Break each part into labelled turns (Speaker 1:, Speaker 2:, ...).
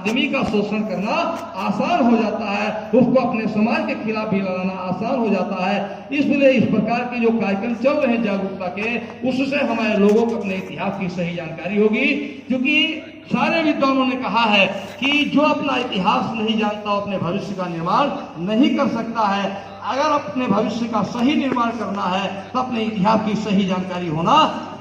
Speaker 1: आदमी का शोषण करना आसान हो जाता है, उसको अपने समाज के खिलाफ भी लड़ाना आसान हो जाता है। इसलिए इस प्रकार के जो कार्यक्रम चल रहे हैं जागरूकता के, उससे हमारे लोगों को अपने इतिहास की सही जानकारी होगी। क्योंकि सारे विद्वानों ने कहा है कि जो अपना इतिहास नहीं जानता वो अपने भविष्य का निर्माण नहीं कर सकता है। अगर अपने भविष्य का सही निर्माण करना है तो अपने इतिहास की सही जानकारी होना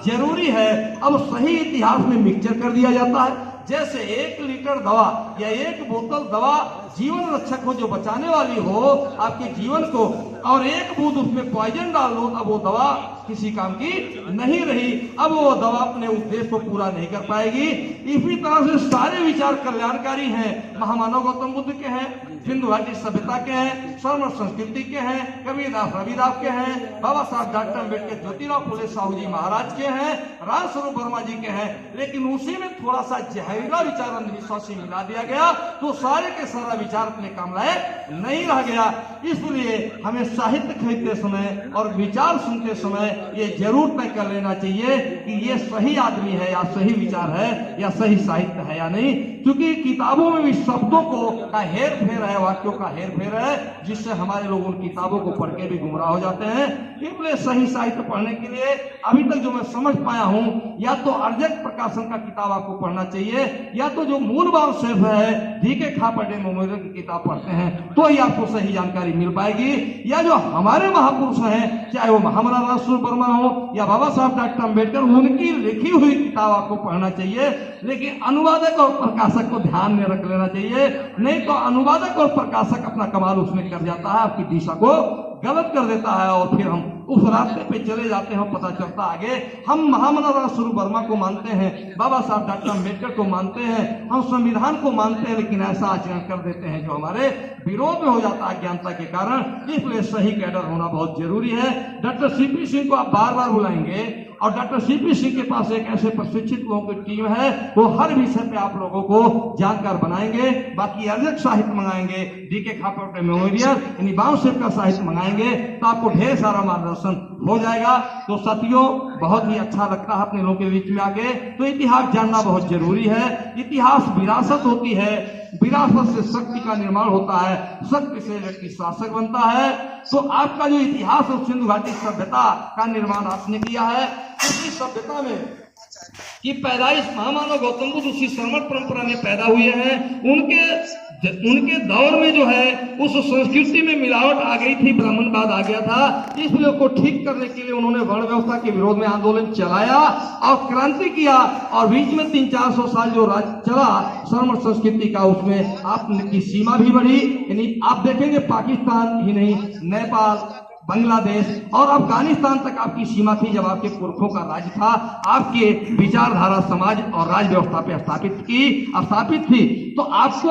Speaker 1: जरूरी है। अब सही इतिहास में मिक्सचर कर दिया जाता है, जैसे 1 लीटर दवा या 1 बोतल दवा जीवन रक्षक हो, जो बचाने वाली हो आपके जीवन को, और 1 बूंद उसमें पॉइजन डाल दो, अब वो दवा किसी काम की नहीं रही, अब वो दवा अपने उद्देश्य को पूरा नहीं कर पाएगी। इसी तरह से सारे विचार कल्याणकारी हैं। महामानव गौतम बुद्ध के हैं, सिंधु घाटी सभ्यता के हैं, स्वर्ण संस्कृति के हैं, कबीरदास रविदास के हैं, बाबा साहब डॉक्टर अम्बेडकर, ज्योतिराव फुले साहू जी महाराज के हैं, रामस्वरूप वर्मा जी के हैं। लेकिन उसी में थोड़ा सा जहरीला विचार अंधविश्वासी मिला दिया गया तो सारे के सारा विचार अपने काम लायक नहीं रह गया। इसलिए हमें साहित्य खरीदते समय और विचार सुनते समय ये जरूर तय कर लेना चाहिए कि ये सही आदमी है या सही विचार है या सही साहित्य है या नहीं। क्योंकि किताबों में भी शब्दों को का हेर फेर है, वाक्यों का हेर फेर है, जिससे हमारे लोग उन किताबों को पढ़ के भी गुमराह हो जाते हैं। इसलिए सही साहित्य पढ़ने के लिए अभी तक जो मैं समझ पाया हूँ, या तो अर्जक प्रकाशन का किताब आपको पढ़ना चाहिए, या तो जो मूलबान शेफ है D.K. खापर्डे मेमोरियल की किताब पढ़ते हैं तो ही आपको सही जानकारी मिल पाएगी। या जो हमारे महापुरुष हैं, चाहे वो महामना रामस्वरूप वर्मा हो या बाबा साहब डॉक्टर अम्बेडकर, उनकी लिखी हुई किताब आपको पढ़ना चाहिए। लेकिन अनुवादक और प्रकाशक को ध्यान में रख लेना चाहिए, नहीं तो अनुवादक और प्रकाशक अपना कमाल उसमें कर जाता है, आपकी दिशा को गलत कर देता है और फिर हम उस रास्ते पे चले जाते हैं। पता चलता आगे हम महामना रामस्वरूप वर्मा को मानते हैं, बाबा साहब डॉक्टर अम्बेडकर को मानते हैं, हम संविधान को मानते हैं, लेकिन ऐसा आचरण कर देते हैं जो हमारे विरोध में हो जाता है अज्ञानता के कारण। इसलिए सही कैडर होना बहुत जरूरी है। डॉक्टर CP सिंह को आप बार बार बुलाएंगे और डॉक्टर CP सिंह के पास एक ऐसे प्रशिक्षित लोगों की टीम है, वो हर विषय पे आप लोगों को जानकार बनाएंगे। बाकी अर्जक साहित्य मंगाएंगे, D.K. खापर्डे मेमोरियल यानी बाउंसेप का साहित्य मंगाएंगे तो आपको ढेर सारा मार्गदर्शन हो जाएगा। तो साथियों, बहुत ही अच्छा लगता है अपने लोगों के बीच में आगे। तो इतिहास जानना बहुत जरूरी है। इतिहास विरासत होती है, विरासत से शक्ति का निर्माण होता है, शक्ति से व्यक्ति शासक बनता है। तो आपका जो इतिहास और सिंधु घाटी सभ्यता का निर्माण आपने किया है, उसी सभ्यता में की पैदाइश महामानव गौतम बुद्ध उसी श्रमण परंपरा में पैदा हुए हैं। उनके दौर में जो है उस संस्कृति में मिलावट आ गई थी, ब्राह्मणवाद आ गया था। इसलिए उसको ठीक करने के लिए उन्होंने वर्ण व्यवस्था के विरोध में आंदोलन चलाया और क्रांति किया। और बीच में 300-400 साल जो राज चला श्रमण संस्कृति का, उसमें आपकी सीमा भी बढ़ी। यानी आप देखेंगे पाकिस्तान ही नहीं, नेपाल, बांग्लादेश और अफगानिस्तान तक आपकी सीमा थी जब आपके पुरखों का राज था। आपके विचारधारा समाज और राज व्यवस्था पे स्थापित थी। तो आपको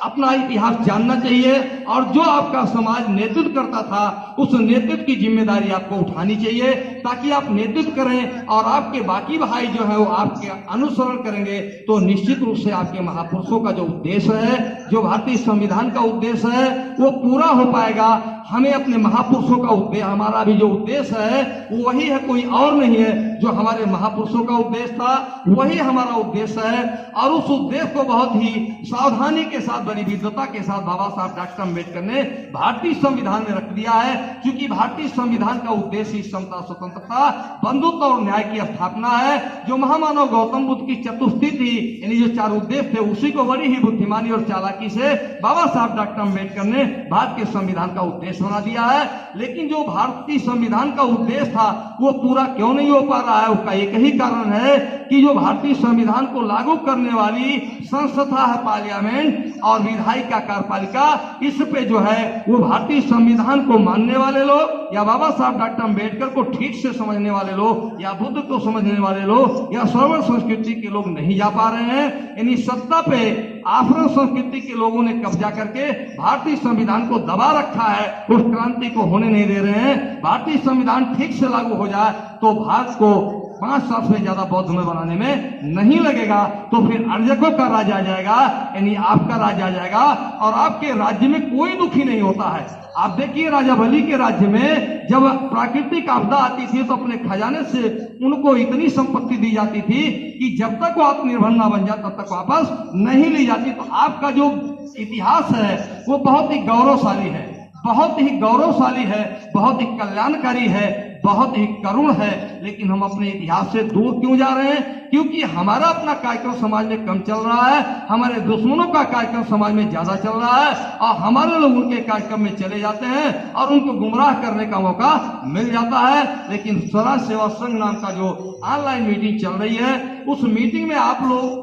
Speaker 1: अपना इतिहास जानना चाहिए और जो आपका समाज नेतृत्व करता था उस नेतृत्व की जिम्मेदारी आपको उठानी चाहिए, ताकि आप नेतृत्व करें और आपके बाकी भाई जो है वो आपके अनुसरण करेंगे। तो निश्चित रूप से आपके महापुरुषों का जो उद्देश्य है, जो भारतीय संविधान का उद्देश्य है, वो पूरा हो पाएगा। हमें अपने महापुरुषों का उद्देश्य, हमारा भी जो उद्देश्य है वो वही है, कोई और नहीं है। जो हमारे महापुरुषों का उद्देश्य था वही हमारा उद्देश्य है। और उस उद्देश्य को बहुत ही सावधानी के साथ, बड़ी विद्वता के साथ बाबा साहब डॉक्टर अम्बेडकर ने भारतीय संविधान में रख दिया है। क्योंकि भारतीय संविधान का उद्देश्य ही समता, स्वतंत्रता, बंधुत्व और न्याय की स्थापना है। जो महामानव गौतम बुद्ध की चतुर्थी थी, यानी जो 4 उद्देश्य थे, उसी को बड़ी ही बुद्धिमानी और चालाकी से बाबा साहब डॉक्टर अम्बेडकर ने भारत के संविधान का उद्देश्य बना दिया है। लेकिन जो भारतीय संविधान का उद्देश्य था वो पूरा क्यों नहीं हो पा रहा है, उसका एक ही कारण है कि जो भारतीय संविधान को लागू करने वाली संस्था है पार्लियामेंट और विधायिका कार्यपालिका, इस पे जो है वो भारतीय संविधान को मानने वाले लोग या बाबा साहब डॉक्टर अम्बेडकर को ठीक से समझने वाले लोग या बुद्ध को समझने वाले लोग या श्रवण संस्कृति के लोग नहीं जा पा रहे हैं। यानी सत्ता पे आश्रम संस्कृति के लोगों ने कब्जा करके भारतीय संविधान को दबा रखा है, उस क्रांति को होने नहीं दे रहे हैं। भारतीय संविधान ठीक से लागू हो जाए तो भारत को 5 साल से ज्यादा बौद्ध में बनाने में नहीं लगेगा। तो फिर अर्जकों का राज आ जाएगा, यानी आपका राज आ जाएगा और आपके राज्य में कोई दुखी नहीं होता है। आप देखिए राजा बलि के राज्य में जब प्राकृतिक आपदा आती थी तो अपने खजाने से उनको इतनी संपत्ति दी जाती थी कि जब तक वो आत्मनिर्भर ना बन जाए तब तक वापस नहीं ली जाती। तो आपका जो इतिहास है वो बहुत ही गौरवशाली है, बहुत ही गौरवशाली है, बहुत ही कल्याणकारी है, बहुत ही करुण है। लेकिन हम अपने इतिहास से दूर क्यों जा रहे हैं? क्योंकि हमारा अपना कार्यक्रम समाज में कम चल रहा है, हमारे दुश्मनों का कार्यक्रम समाज में ज्यादा चल रहा है और हमारे लोग उनके कार्यक्रम में चले जाते हैं और उनको गुमराह करने का मौका मिल जाता है। लेकिन स्वराज सेवा संघ नाम का जो ऑनलाइन मीटिंग चल रही है, उस मीटिंग में आप लोग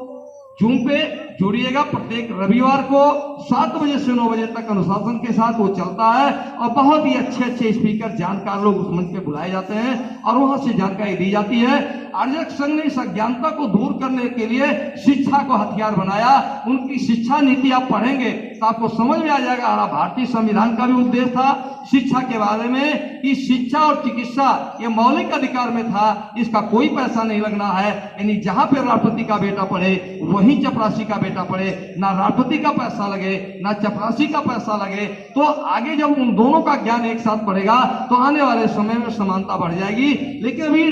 Speaker 1: जूम पे जुड़िएगा। प्रत्येक रविवार को 7 बजे से 9 बजे तक अनुशासन के साथ वो चलता है और बहुत ही अच्छे अच्छे स्पीकर, जानकार लोग उस मंच पे बुलाए जाते हैं और वहां से जानकारी दी जाती है। आर्यक संघ ने इस अज्ञानता को दूर करने के लिए शिक्षा को हथियार बनाया। उनकी शिक्षा नीति आप पढ़ेंगे तो आपको समझ में आ जाएगा। हमारा भारतीय संविधान का भी उद्देश्य था शिक्षा के बारे में कि शिक्षा और चिकित्सा ये मौलिक अधिकार में था, इसका कोई पैसा नहीं लगना है। यानी जहां पे राष्ट्रपति का बेटा पढ़े वहीं चपरासी का बेटा पढ़े, ना राष्ट्रपति का पैसा लगे ना चपरासी का पैसा लगे। तो आगे जब उन दोनों का ज्ञान एक साथ पढ़ेगा तो आने वाले समय में समानता बढ़ जाएगी। लेकिन अभी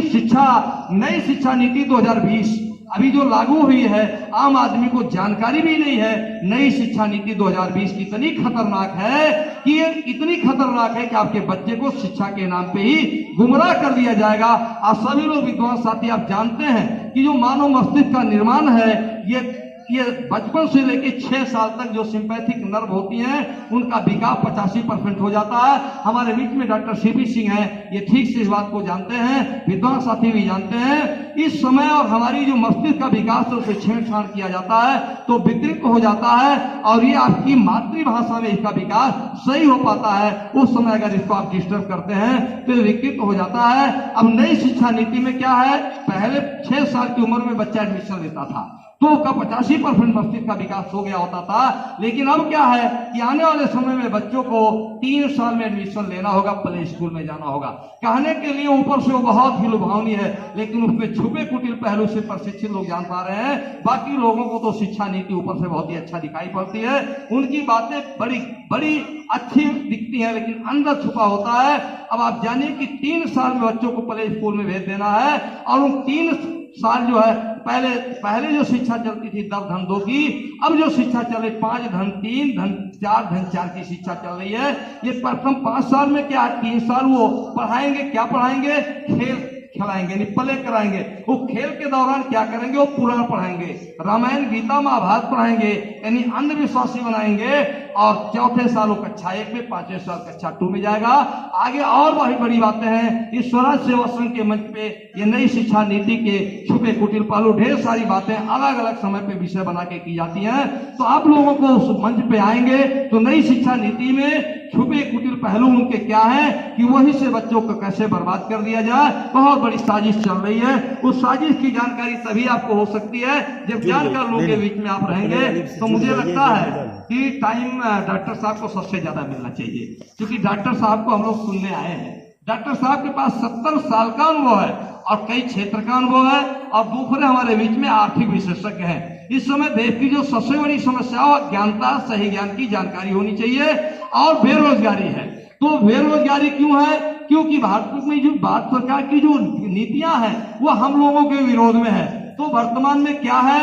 Speaker 1: नई शिक्षा नीति 2020 अभी जो लागू हुई है, आम आदमी को जानकारी भी नहीं है। नई शिक्षा नीति 2020 इतनी खतरनाक है कि ये इतनी खतरनाक है कि आपके बच्चे को शिक्षा के नाम पे ही गुमराह कर दिया जाएगा। आप सभी लोग विद्वान साथी आप जानते हैं कि जो मानव मस्तिष्क का निर्माण है ये बचपन से लेकर 6 साल तक जो सिंपैथिक नर्व होती हैं उनका विकास 85% हो जाता है। हमारे बीच में डॉक्टर सीपी सिंह हैं, ये ठीक से इस बात को जानते हैं, विद्वान साथी भी जानते हैं। इस समय और हमारी जो मस्तिष्क का विकास उसे छेड़छाड़ किया जाता है तो विकृत हो जाता है और ये आपकी मातृभाषा में इसका विकास सही हो पाता है। उस समय अगर इसको आप डिस्टर्ब करते हैं तो विकृत हो जाता है। अब नई शिक्षा नीति में क्या है, पहले 6 साल की उम्र में बच्चा एडमिशन लेता था तो उसका 85% मस्तिष्क का विकास हो गया होता था। लेकिन अब क्या है कि आने वाले समय में बच्चों को 3 साल में एडमिशन लेना होगा, प्ले स्कूल में जाना होगा। कहने के लिए ऊपर से वो बहुत ही लुभावनी है, लेकिन उसमें छुपे कुटिल पहलू से प्रशिक्षित लोग जान पा रहे हैं। बाकी लोगों को तो शिक्षा नीति ऊपर से बहुत ही अच्छा दिखाई पड़ती है, उनकी बातें बड़ी बड़ी अच्छी दिखती है, लेकिन अंदर छुपा होता है। अब आप जानिए कि 3 साल में बच्चों को प्ले स्कूल में भेज देना है और उन 3 साल जो है पहले जो शिक्षा चलती थी 10 धन 2 की, अब जो शिक्षा चले 5 धन 3 धन 4 धन 4 की शिक्षा चल रही है। ये प्रथम 5 साल में क्या 3 साल वो पढ़ाएंगे, क्या पढ़ाएंगे, खेल खिलाएंगे, प्ले कराएंगे। वो खेल के दौरान क्या करेंगे, वो पुराण पढ़ाएंगे, रामायण गीता महाभारत पढ़ाएंगे, यानी अंधविश्वासी बनाएंगे। और 4थे साल वो कक्षा 1 में, 5वें साल कक्षा 2 में जाएगा। आगे और बड़ी बड़ी बातें हैं। इस स्वराज सेवा संघ के मंच पे ये नई शिक्षा नीति के छुपे कुटिल पहलू, ढेर सारी बातें अलग अलग समय पे विषय बना के की जाती हैं। तो आप लोगों को उस मंच पे आएंगे तो नई शिक्षा नीति में छुपे कुटिल पहलू उनके क्या है कि वहीं से बच्चों को कैसे बर्बाद कर दिया जाए। बहुत बड़ी साजिश चल रही है। उस साजिश की जानकारी तभी आपको हो सकती है जब जानकार लोगों के बीच में आप रहेंगे। तो मुझे लगता है कि टाइम डॉक्टर साहब को सबसे ज्यादा मिलना चाहिए, क्योंकि डॉक्टर साहब को हम लोग सुनने आए हैं। डॉक्टर साहब के पास 70 साल का अनुभव है और कई क्षेत्र का अनुभव है और दूसरे हमारे बीच में आर्थिक विशेषज्ञ हैं। इस समय देश की जो सबसे बड़ी समस्या है अज्ञानता, सही ज्ञान की जानकारी होनी चाहिए और बेरोजगारी है। तो बेरोजगारी क्यों है? क्योंकि भारत में जो भारत सरकार की जो नीतियां हैं वो हम लोगों के विरोध में है। तो वर्तमान में क्या है,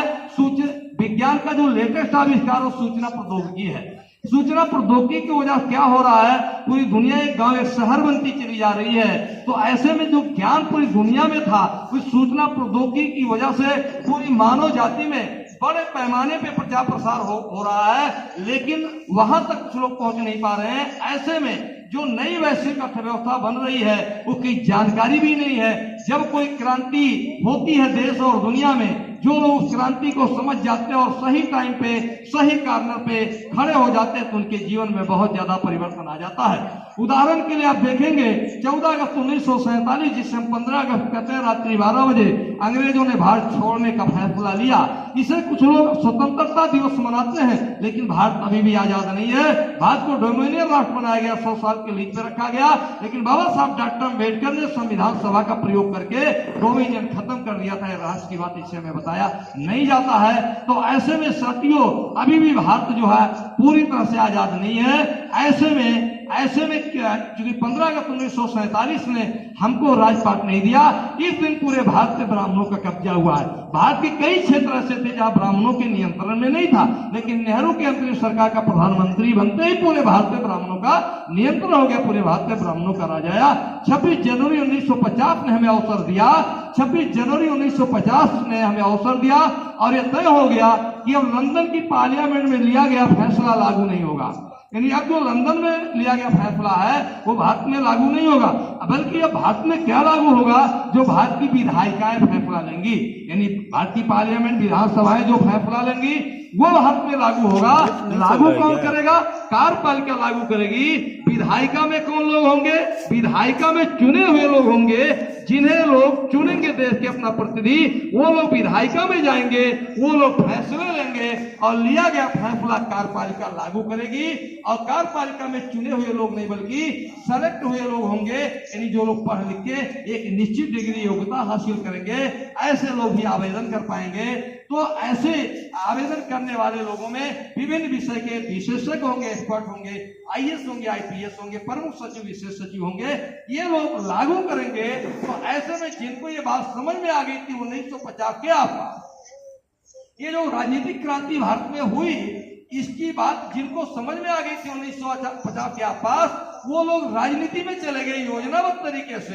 Speaker 1: विज्ञान का जो लेटेस्ट आविष्कार वो सूचना प्रौद्योगिकी है। सूचना प्रौद्योगिकी की वजह क्या हो रहा है, पूरी दुनिया एक गांव एक शहर बनती चली जा रही है। तो ऐसे में जो ज्ञान पूरी दुनिया में था उस सूचना प्रौद्योगिकी की वजह से पूरी मानव जाति में बड़े पैमाने पे प्रचार प्रसार हो रहा है, लेकिन वहां तक लोग पहुंच नहीं पा रहे हैं। ऐसे में जो नई वैश्विक अर्थव्यवस्था बन रही है उसकी जानकारी भी नहीं है। जब कोई क्रांति होती है देश और दुनिया में, जो लोग उस क्रांति को समझ जाते हैं और सही टाइम पे सही कॉर्नर पे खड़े हो जाते हैं तो उनके जीवन में बहुत ज्यादा परिवर्तन आ जाता है। उदाहरण के लिए आप देखेंगे 14 अगस्त 1947, जिसे हम 15 अगस्त कहते हैं, रात्रि 12 बजे अंग्रेजों ने भारत छोड़ने का फैसला लिया। इसे कुछ लोग स्वतंत्रता दिवस मनाते हैं, लेकिन भारत अभी भी आजाद नहीं है। भारत को डोमिनियन राष्ट्र बनाया गया, 100 साल के लीज पे रखा गया, लेकिन बाबा साहब डॉक्टर अम्बेडकर ने संविधान सभा का प्रयोग करके डोमिनियन खत्म कर दिया था। राष्ट्र की बात इससे मैं बताया नहीं जाता है। तो ऐसे में साथियों अभी भी भारत जो है पूरी तरह से आजाद नहीं है। ऐसे में ऐसे में चूंकि 15 अगस्त 1947 ने हमको राजपाट नहीं दिया, इस दिन पूरे भारत में ब्राह्मणों का कब्जा हुआ है। भारत के कई क्षेत्र ऐसे थे जहां ब्राह्मणों के नियंत्रण में नहीं था, लेकिन नेहरू की अंतरिम सरकार का प्रधानमंत्री बनते ही पूरे भारत में ब्राह्मणों का नियंत्रण हो गया, पूरे भारत में ब्राह्मणों का राज आया। 26 जनवरी 1950 ने हमें अवसर दिया, 26 जनवरी 1950 ने हमें अवसर दिया और यह तय हो गया कि अब लंदन की पार्लियामेंट में लिया गया फैसला लागू नहीं होगा। यानी अब जो लंदन में लिया गया फैसला है वो भारत में लागू नहीं होगा, बल्कि अब भारत में क्या लागू होगा, जो भारत की विधायिकाएं फैसला लेंगी, यानी भारत की पार्लियामेंट विधानसभाएं जो फैसला लेंगी वो भारत में लागू होगा। लागू कौन करेगा? कार्यपालिका लागू करेगी। विधायिका में कौन लोग होंगे? विधायिका में चुने हुए लोग होंगे, जिन्हें लोग चुनेंगे देश के अपना प्रतिनिधि, वो लोग विधायिका में जाएंगे, वो लोग फैसले लेंगे और लिया गया फैसला कार्यपालिका लागू करेगी। और कार्यपालिका में चुने हुए लोग नहीं बल्कि सेलेक्ट हुए लोग होंगे, यानी जो लोग पढ़ लिख के एक निश्चित डिग्री योग्यता हासिल करेंगे, ऐसे लोग ही आवेदन कर पाएंगे। तो ऐसे आवेदन करने वाले लोगों में विभिन्न विषय के विशेषज्ञ होंगे, एक्सपर्ट होंगे, आईएएस होंगे, आईपीएस होंगे, प्रमुख सचिव, विशेष सचिव होंगे, ये लोग लागू करेंगे। तो ऐसे में जिनको ये बात समझ में आ गई थी 1950 के आसपास, ये जो राजनीतिक क्रांति भारत में हुई, इसकी बात जिनको समझ में आ गई थी 1950 के आसपास, वो लोग राजनीति में चले गए योजनाबद्ध तरीके से।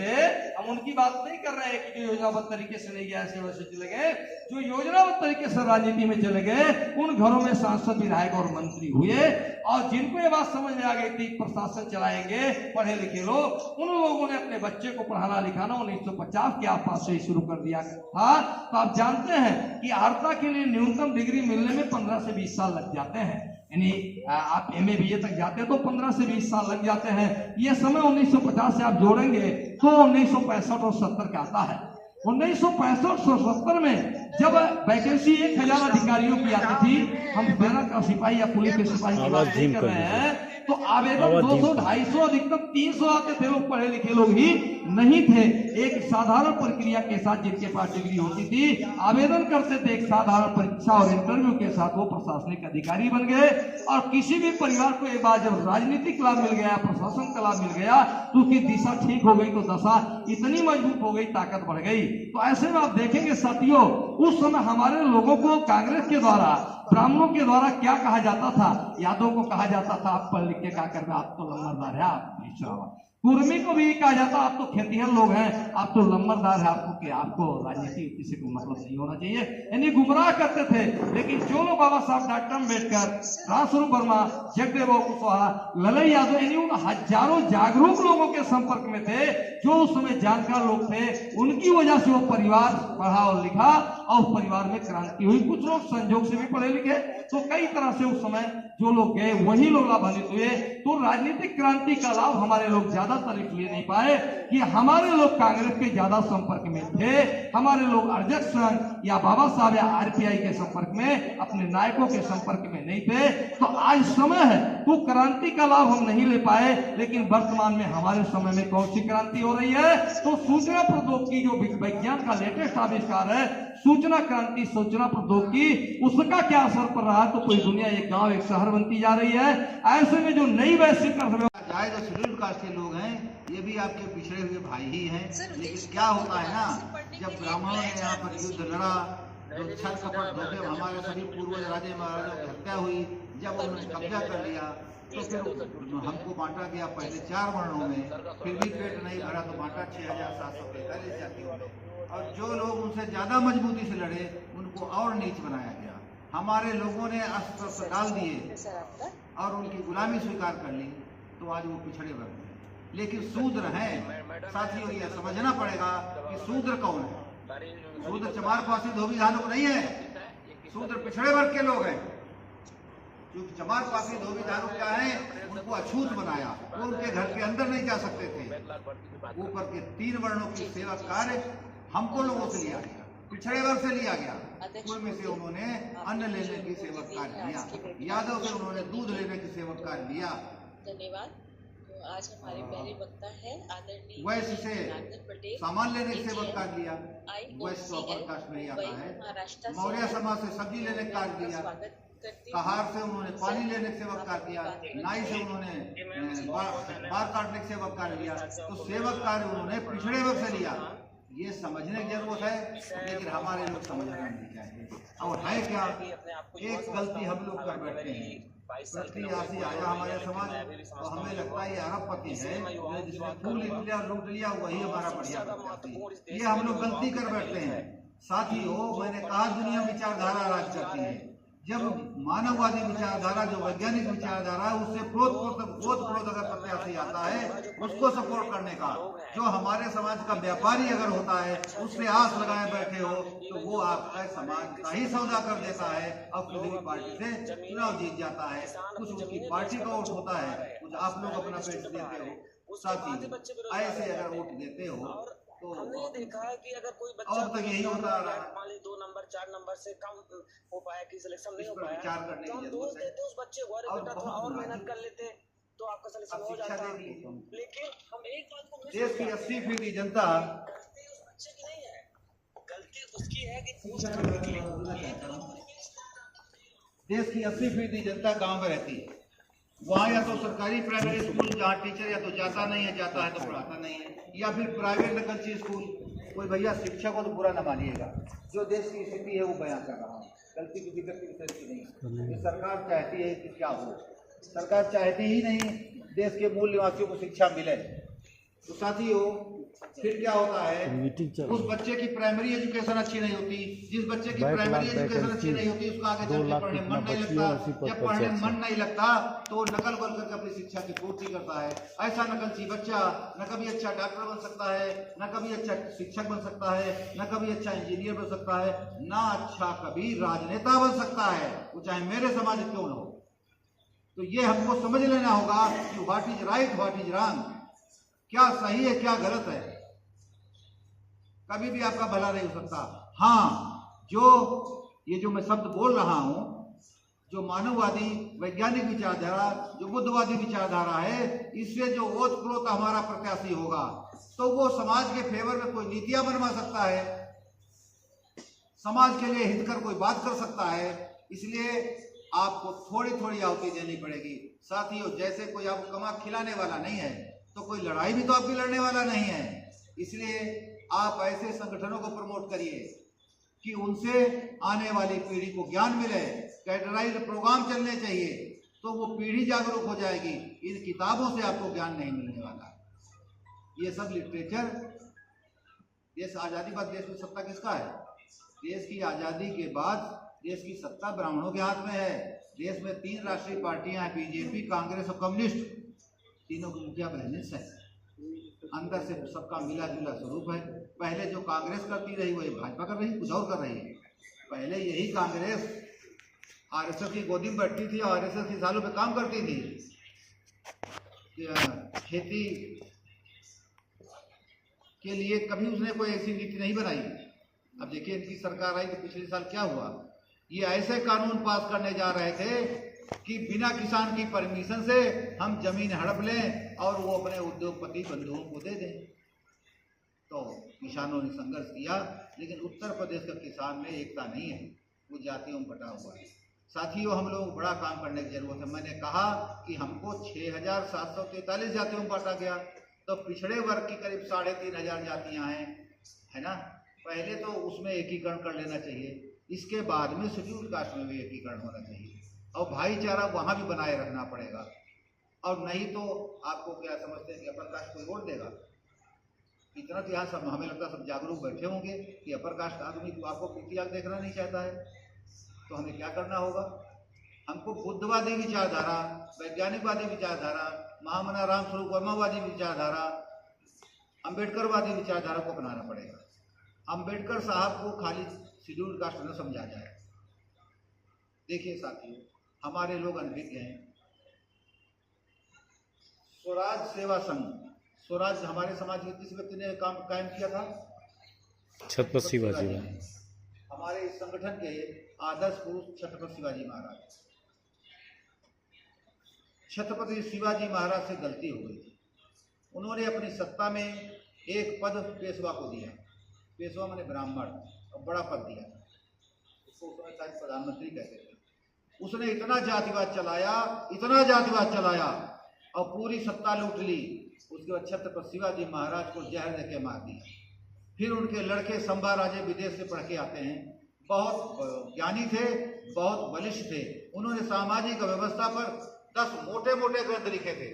Speaker 1: हम उनकी बात नहीं कर रहे हैं कि जो योजनाबद्ध तरीके से नहीं गया ऐसे वैसे चले गए, जो योजनाबद्ध तरीके से राजनीति में चले गए, उन घरों में सांसद, विधायक और मंत्री हुए। और जिनको ये बात समझ में आ गई थी प्रशासन चलाएंगे पढ़े लिखे लोग, उन लोगों ने अपने बच्चे को पढ़ाना लिखाना 1950 के आसपास से ही शुरू कर दिया था। तो आप जानते हैं कि अर्हता के लिए न्यूनतम डिग्री मिलने में 15 से 20 साल लग जाते हैं, यानी आप एमए बीए तक जाते हैं तो 15 से 20 साल लग जाते हैं। ये समय 1950 से आप जोड़ेंगे तो 1965 और 70 का आता है। 1965 और 70 में जब वैकेंसी 1000 अधिकारियों की आती थी, हम सेना का सिपाही या पुलिस के सिपाही की बात नहीं कर रहे हैं, तो आवेदन 200, 250, अधिकतम 300 आते थे। लोग पढ़े लिखे लोग ही नहीं थे। एक साधारण प्रक्रिया के साथ जिनके पास डिग्री होती थी, आवेदन करते थे, एक साधारण परीक्षा और इंटरव्यू के साथ वो प्रशासनिक अधिकारी बन गए। और किसी भी परिवार को एक बार जब राजनीतिक लाभ मिल गया, प्रशासन का लाभ मिल गया, तो उसकी दिशा ठीक हो गई, तो दशा इतनी मजबूत हो गई, ताकत बढ़ गई। तो ऐसे में आप देखेंगे साथियों, उस समय हमारे लोगों को कांग्रेस के द्वारा, ब्राह्मणों के द्वारा क्या कहा जाता था? यादव को कहा जाता था आप पढ़ लिख के क्या कर रहे, आप तो लंबरदार है, आप पिछड़ा। कुर्मी को भी कहा जाता आप तो खेतिहर लोग हैं, आप तो लंबरदार है, आपको राजनीति से कोई मतलब नहीं होना चाहिए, यानी गुमराह करते थे। लेकिन जो लोग बाबा साहब डॉक्टर अम्बेडकर, रामस्वरूप वर्मा, जगदेव कुशवाहा, ललई यादव, यानी उन हजारों जागरूक लोगों के संपर्क में थे, जो उस समय जानकार लोग थे, उनकी वजह से वो परिवार पढ़ा और लिखा और उस परिवार में क्रांति हुई। कुछ लोग संजोग से भी पढ़े लिखे, तो कई तरह से उस समय जो लोग गए वही लोग लाभान्वित हुए। तो राजनीतिक क्रांति का लाभ हमारे लोग ज्यादातर इसलिए नहीं पाए कि हमारे लोग कांग्रेस के ज्यादा संपर्क में थे, हमारे लोग अध्यक्ष संघ या बाबा साहब या आरपीआई के संपर्क में, अपने नायकों के संपर्क में नहीं थे। तो आज समय है, तो क्रांति का लाभ हम नहीं ले पाए। लेकिन वर्तमान में हमारे समय में कौन सी क्रांति हो रही है? तो सूचना प्रौद्योगिकी, जो विज्ञान का लेटेस्ट आविष्कार है, सूचना क्रांति, सूचना प्रौद्योगिकी, उसका क्या असर पड़ रहा है? तो पूरी दुनिया एक गांव एक शहर बनती जा रही है। ऐसे में जो नई वैश्विक
Speaker 2: चाहे जो शेड्यूल कास्ट के लोग हैं, ये भी आपके पिछड़े हुए भाई ही हैं। लेकिन क्या होता है ना, जब ब्राह्मणों ने यहाँ पर युद्ध लड़ा, जो छल कपट धोखे हमारे सभी पूर्वज राजे महाराजों की हत्या हुई, जब उन्होंने कब्जा कर लिया, तो फिर हमको बांटा गया पहले 4 वर्णों में, फिर भी पेट नहीं भरा तो बांटा 6745 जातियों में। और जो लोग उनसे ज्यादा मजबूती से लड़े, उनको और नीच बनाया गया। हमारे लोगों ने अस्त्र डाल दिए और उनकी गुलामी स्वीकार कर ली, तो आज वो पिछड़े वर्ग हैं। लेकिन शूद्र हैं साथियों, ये समझना पड़ेगा कि शूद्र कौन है। शूद्र चमार पासी धोबी धानुक नहीं है, शूद्र पिछड़े वर्ग के लोग हैं। क्योंकि चमार पासी धोबी धानुक क्या है, उनको अछूत बनाया, वो उनके घर के अंदर नहीं जा सकते थे। ऊपर के 3 वर्णों की सेवा कार्य हमको लोगों से लिया गया, पिछड़े वर्ग से लिया गया। कुर्मी से उन्होंने अन्न लेने की सेवक कार्य लिया, यादव से उन्होंने दूध लेने की सेवक कार्य लिया।
Speaker 3: धन्यवाद। तो आज हमारे पहले वक्ता है आदरणीय
Speaker 2: वैश्य से सामान लेने की सेवक कार्य लिया, वैश्य तो अपर कास्ट में ही आता है। मौर्य समाज से सब्जी लेने का कार्य लिया।
Speaker 3: करती
Speaker 2: कहार से उन्होंने पानी लेने से सेवक कार्य किया, नाई से उन्होंने बाल काटने से सेवक कार्य लिया, तो सेवक कार्य उन्होंने पिछड़े वर्ग से लिया। ये समझने की जरूरत है, लेकिन हमारे लोग समझना नहीं चाहते। और है क्या, एक गलती हम लोग कर बैठते हैं। पृथ्वीयासी आया हमारे समाज, तो हमें लगता है ये अरबपति है, जिसने फूल लिया लूट लिया वही हमारा बढ़िया पृथ्वी। ये हम लोग गलती कर बैठते हैं। साथियों, मैंने कहा दुनिया विचारधारा राज करती है। जब मानववादी विचारधारा, जो वैज्ञानिक विचारधारा है, उससे प्रोत अगर प्रत्याशी आता है उसको सपोर्ट करने का, जो हमारे समाज का व्यापारी अगर होता है उससे आस लगाए बैठे हो, तो वो आपका समाज का ही सौदा कर देता है और किसी भी पार्टी से चुनाव जीत जाता है। कुछ उसकी पार्टी का वोट होता है, कुछ आप लोग अपना पेट देते हो। साथी, ऐसे अगर वोट देते हो तो
Speaker 4: हमने ये देखा है कि अगर कोई बच्चा
Speaker 2: अब तक यही होता रहा,
Speaker 4: मान ली 2 नंबर 4 नंबर से कम हो पाया कि सिलेक्शन नहीं हो पाया,
Speaker 2: विचार करने
Speaker 4: तो हम
Speaker 2: की
Speaker 4: दोष
Speaker 2: जरूरत है।
Speaker 4: देते उस बच्चे को, अरे बेटा थोड़ा और मेहनत कर लेते तो आपका सिलेक्शन हो जाता। लेकिन हम एक बात को मिस
Speaker 2: देश की 80% जनता,
Speaker 4: गलती उस बच्चे की नहीं है, गलती उसकी है कि
Speaker 2: देश की 80% जनता गांव में रहती है। वहाँ या तो सरकारी प्राइमरी स्कूल जहाँ टीचर या तो जाता नहीं है, जाता है तो पढ़ाता नहीं है, या फिर प्राइवेट नकलची स्कूल। कोई भैया शिक्षा को तो बुरा न मानिएगा, जो देश की स्थिति है वो बयान कर रहा हूँ, गलती किसी व्यक्ति की नहीं। ये सरकार चाहती है कि क्या हो, सरकार चाहती ही नहीं देश के मूल निवासियों को शिक्षा मिले। तो साथियों, फिर क्या होता है, उस बच्चे की प्राइमरी एजुकेशन अच्छी नहीं होती। जिस बच्चे की प्राइमरी एजुकेशन अच्छी नहीं होती, उसका आगे चल के पढ़ने मन नहीं लगता। जब पढ़ने मन नहीं लगता तो नकल बोल करके अपनी शिक्षा की पूर्ति करता है। ऐसा नकलची बच्चा न कभी अच्छा डॉक्टर बन सकता है, न कभी अच्छा शिक्षक बन सकता है, न कभी अच्छा इंजीनियर बन सकता है, न अच्छा कभी राजनेता बन सकता है, वो चाहे मेरे समाज क्यों न हो। तो ये हमको समझ लेना होगा कि what is right, what is wrong, क्या सही है क्या गलत है। कभी भी आपका भला नहीं हो सकता। हाँ, जो मैं शब्द बोल रहा हूं, जो मानववादी वैज्ञानिक विचारधारा, जो बुद्धवादी विचारधारा है, इससे जो ओत प्रोत हमारा प्रत्याशी होगा, तो वो समाज के फेवर में कोई नीतियां बनवा सकता है, समाज के लिए हितकर कोई बात कर सकता है। इसलिए आपको थोड़ी थोड़ी आहुति देनी पड़ेगी। साथियों, जैसे कोई आपको कमा खिलाने वाला नहीं है, तो कोई लड़ाई भी तो आपकी लड़ने वाला नहीं है। इसलिए आप ऐसे संगठनों को प्रमोट करिए कि उनसे आने वाली पीढ़ी को ज्ञान मिले। कैडराइज्ड प्रोग्राम चलने चाहिए, तो वो पीढ़ी जागरूक हो जाएगी। इन किताबों से आपको ज्ञान नहीं मिलने वाला। ये सब लिटरेचर, देश आज़ादी बाद देश में सत्ता किसका है? देश की आज़ादी के बाद देश की सत्ता ब्राह्मणों के हाथ में है। देश में 3 राष्ट्रीय पार्टियां हैं, बीजेपी, कांग्रेस और कम्युनिस्ट। तीनों की मुखिया बहनें हैं। अंदर से सबका मिला जुला स्वरूप है। पहले जो कांग्रेस करती रही वही भाजपा कर रही, कुछ और कर रही है। पहले यही कांग्रेस आरएसएस की गोदी में बैठती थी और आरएसएस की सालों पे काम करती थी। खेती के लिए कभी उसने कोई ऐसी नीति नहीं बनाई। अब देखिए, इनकी सरकार आई तो पिछले साल क्या हुआ, ये ऐसे कानून पास करने जा रहे थे कि बिना किसान की परमिशन से हम जमीन हड़प लें और वो अपने उद्योगपति बंधुओं को दे दें। तो किसानों ने संघर्ष किया, लेकिन उत्तर प्रदेश का किसान में एकता नहीं है, वो जातियों में बटा हुआ है। साथियों, हम लोग बड़ा काम करने की जरूरत है। मैंने कहा कि हमको 6743 जातियों में बांटा गया, तो पिछड़े वर्ग की करीब 3500 जातियां हैं, है ना। पहले तो उसमें एकीकरण कर लेना चाहिए, इसके बाद में शेड्यूल कास्ट में भी एकीकरण होना चाहिए, और भाईचारा वहाँ भी बनाए रखना पड़ेगा। और नहीं तो आपको क्या समझते हैं कि अपर कास्ट कोई वोट देगा? इतना तो यहाँ सब हमें लगता है सब जागरूक बैठे होंगे कि अपर कास्ट आदमी को आपको पीटी देखना नहीं चाहता है। तो हमें क्या करना होगा? हमको बुद्धवादी विचारधारा, वैज्ञानिकवादी विचारधारा, महामना रामस्वरूप वर्मावादी विचारधारा, अम्बेडकरवादी विचारधारा को अपनाना पड़ेगा। अम्बेडकर साहब को खाली शेड्यूल कास्ट न समझा जाए। देखिए साथियों, हमारे लोग अनभिज्ञ हैं। स्वराज सेवा संघ, स्वराज हमारे समाज के किस व्यक्ति ने काम कायम किया था?
Speaker 5: छत्रपति शिवाजी।
Speaker 2: हमारे इस संगठन के आदर्श पुरुष छत्रपति शिवाजी महाराज। छत्रपति शिवाजी महाराज से गलती हो गई थी। उन्होंने अपनी सत्ता में एक पद पेशवा को दिया। पेशवा माने ब्राह्मण, और बड़ा पद दिया। उसको उस समय शायद प्रधानमंत्री कहते थे। उसने इतना जातिवाद चलाया और पूरी सत्ता लूट ली। उसके बाद छत्रपति शिवाजी महाराज को जहर देके मार दिया। फिर उनके लड़के संभा राजे विदेश से पढ़ के आते हैं, बहुत ज्ञानी थे, बहुत बलिष्ठ थे। उन्होंने सामाजिक व्यवस्था पर 10 मोटे मोटे ग्रंथ लिखे थे।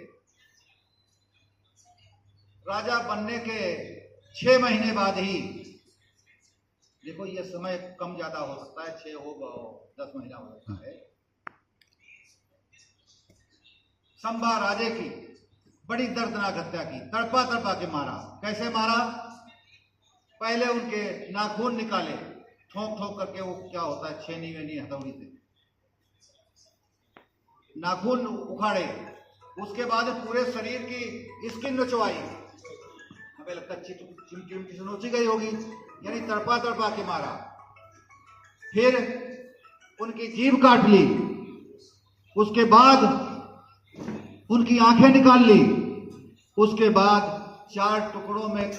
Speaker 2: राजा बनने के 6 महीने बाद ही, देखो ये समय कम ज्यादा हो सकता है, 6 हो 10 महीना हो सकता है, संभा राजे की बड़ी दर्दनाक हत्या की, तड़पा तड़पा के मारा। कैसे मारा? पहले उनके नाखून निकाले, ठोक ठोक करके, वो क्या होता है छेनी वेनी हथौड़ी से नाखून उखाड़े। उसके बाद पूरे शरीर की स्किन नचवाई, हमें लगता है चिमटी से नोची गई होगी, यानी तड़पा तड़पा के मारा। फिर उनकी जीभ काट ली, उसके बाद उनकी आंखें निकाल ली, उसके बाद 4 टुकड़ों में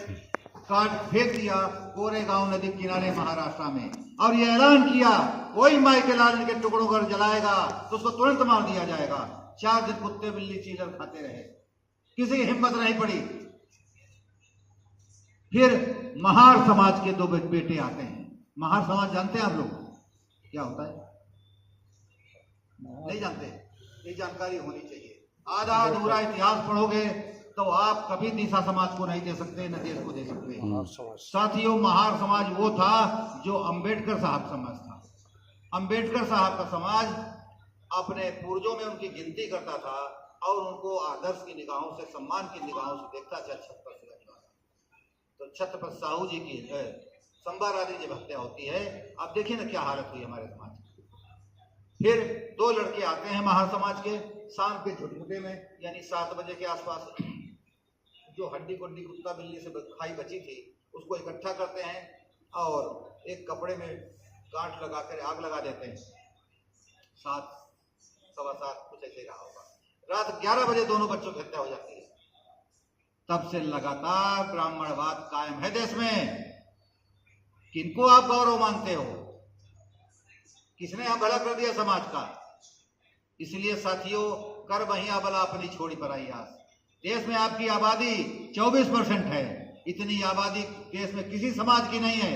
Speaker 2: काट फेंक दिया कोरेगांव नदी किनारे महाराष्ट्र में, और ये ऐलान किया कोई माई के लाल के टुकड़ों को जलाएगा तो उसको तुरंत मार दिया जाएगा। 4 दिन कुत्ते बिल्ली चीलर खाते रहे, किसी की हिम्मत नहीं पड़ी। फिर महार समाज के 2 बेटे आते हैं। महार समाज जानते हैं आप लोग क्या होता है? नहीं जानते? ये जानकारी होनी चाहिए। आधा अधूरा इतिहास पढ़ोगे तो आप कभी दिशा समाज को नहीं दे सकते, न देश को दे सकते। साथियों, महार समाज वो था जो अंबेडकर साहब समाज था। अंबेडकर साहब का समाज अपने पूर्वजों में उनकी गिनती करता था और उनको आदर्श की निगाहों से, सम्मान की निगाहों से देखता था। तो छत्रपति साहू जी की संभा राजे जब हत्या होती है, अब देखिए ना क्या हालत हुई हमारे समाज की। फिर 2 लड़के आते हैं महार समाज के, शाम के झुटमुटे में, यानी 7 बजे के आसपास, जो हड्डी गुड्डी कुत्ता बिल्ली से खाई बची थी उसको इकट्ठा करते हैं और एक कपड़े में गांठ लगाकर आग लगा देते हैं। 7, सवा 7 कुछ ऐसे रहा होगा। रात 11 बजे दोनों बच्चों की हत्या हो जाती है। तब से लगातार ब्राह्मणवाद कायम है देश में। किनको आप गौरव मानते हो? किसने यहां भला कर दिया समाज का? इसलिए साथियों, कर वहीं अबला अपनी छोड़ी पर आई आस। देश में आपकी आबादी 24% है। इतनी आबादी देश में किसी समाज की नहीं है।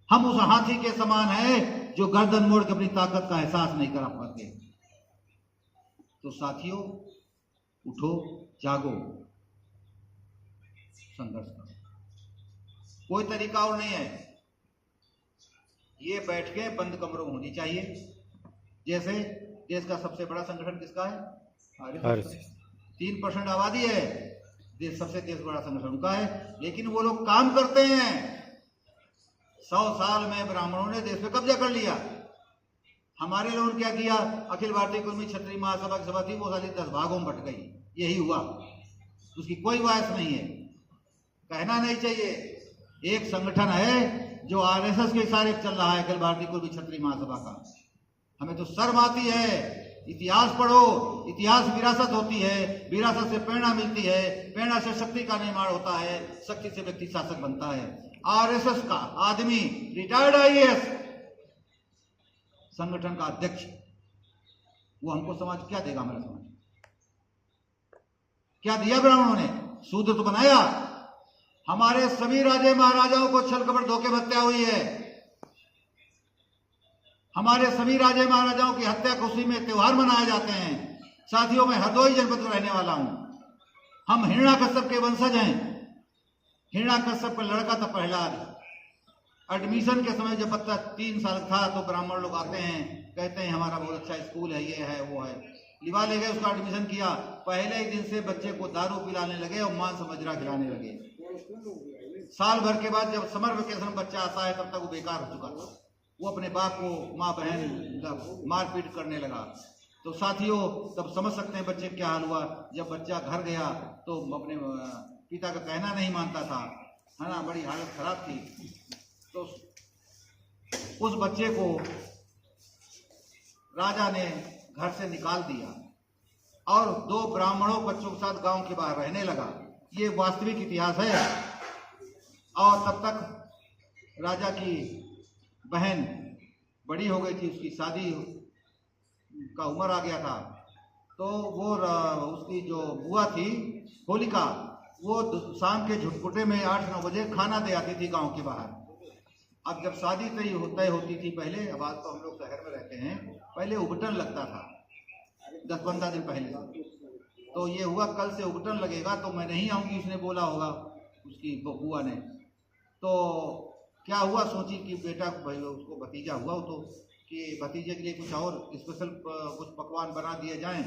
Speaker 2: हम उस हाथी के समान हैं जो गर्दन मोड़ के अपनी ताकत का एहसास नहीं करा पाते। तो साथियों, उठो, जागो, संघर्ष करो। कोई तरीका और नहीं है। ये बैठकें बंद कमरों में होनी चाहिए। जैसे देश का सबसे बड़ा संगठन किसका है? 3% आबादी है, देश सबसे बड़ा संगठन उनका है, लेकिन वो लोग काम करते हैं। 100 साल में ब्राह्मणों ने देश पे कब्जा कर लिया। हमारे लोगों ने क्या किया? अखिल भारतीय कुर्मी क्षत्रिय महासभा की सभा थी, वो साली 10 भागों में बट गई। यही हुआ, उसकी कोई वायस नहीं है। कहना नहीं चाहिए। एक संगठन है जो आरएसएस के इशारे चल रहा है, अखिल भारतीय कुर्मी क्षत्रिय महासभा का। हमें तो शर्म आती है। इतिहास पढ़ो, इतिहास विरासत होती है, विरासत से प्रेरणा मिलती है, प्रेरणा से शक्ति का निर्माण होता है, शक्ति से व्यक्ति शासक बनता है। आरएसएस का आदमी, रिटायर्ड आईएएस, संगठन का अध्यक्ष, वो हमको समाज क्या देगा? हमारा समाज क्या दिया ब्राह्मणों ने? शूद्र तो बनाया। हमारे सभी राजे महाराजाओं को छल कपट धोखे में हत्या हुई है। हमारे सभी राजे महाराजाओं की हत्या खुशी में त्योहार मनाए जाते हैं। साथियों, मैं हरदोई जनपद में रहने वाला हूं। हम हिरण्याकश्यप के वंशज हैं। हिरण्याकश्यप का लड़का था प्रहलाद। एडमिशन के समय जब बच्चा 3 साल था तो ब्राह्मण लोग आते हैं, कहते हैं हमारा बहुत अच्छा स्कूल है, ये है वो है, लिवा ले गए, उसका एडमिशन किया। पहले ही दिन से बच्चे को दारू पिलाने लगे और मांस मजरा खिलाने लगे। साल भर के बाद जब समर वेकेशन बच्चा आता है तब तक वो बेकार हो चुका था। वो अपने बाप को, माँ बहन मारपीट करने लगा। तो साथियों, तब समझ सकते हैं बच्चे क्या हाल हुआ। जब बच्चा घर गया तो अपने पिता का कहना नहीं मानता था, है ना, बड़ी हालत खराब थी। तो उस बच्चे को राजा ने घर से निकाल दिया और 2 ब्राह्मणों बच्चों के साथ गांव के बाहर रहने लगा। ये वास्तविक इतिहास है। और तब तक राजा की बहन बड़ी हो गई थी, उसकी शादी का उम्र आ गया था, तो वो उसकी जो बुआ थी होलिका, वो शाम के झुटपुटे में 8-9 बजे खाना दे आती थी गांव के बाहर। अब जब शादी तय होती थी पहले, अब आज तो हम लोग शहर में रहते हैं, पहले उबटन लगता था 10-15 दिन पहले। तो ये हुआ कल से उबटन लगेगा तो मैं नहीं आऊँगी, उसने बोला होगा उसकी बुआ ने। तो क्या हुआ, सोची कि बेटा भाई उसको भतीजा हुआ हो तो कि भतीजे के लिए कुछ और स्पेशल कुछ पकवान बना दिए जाएं।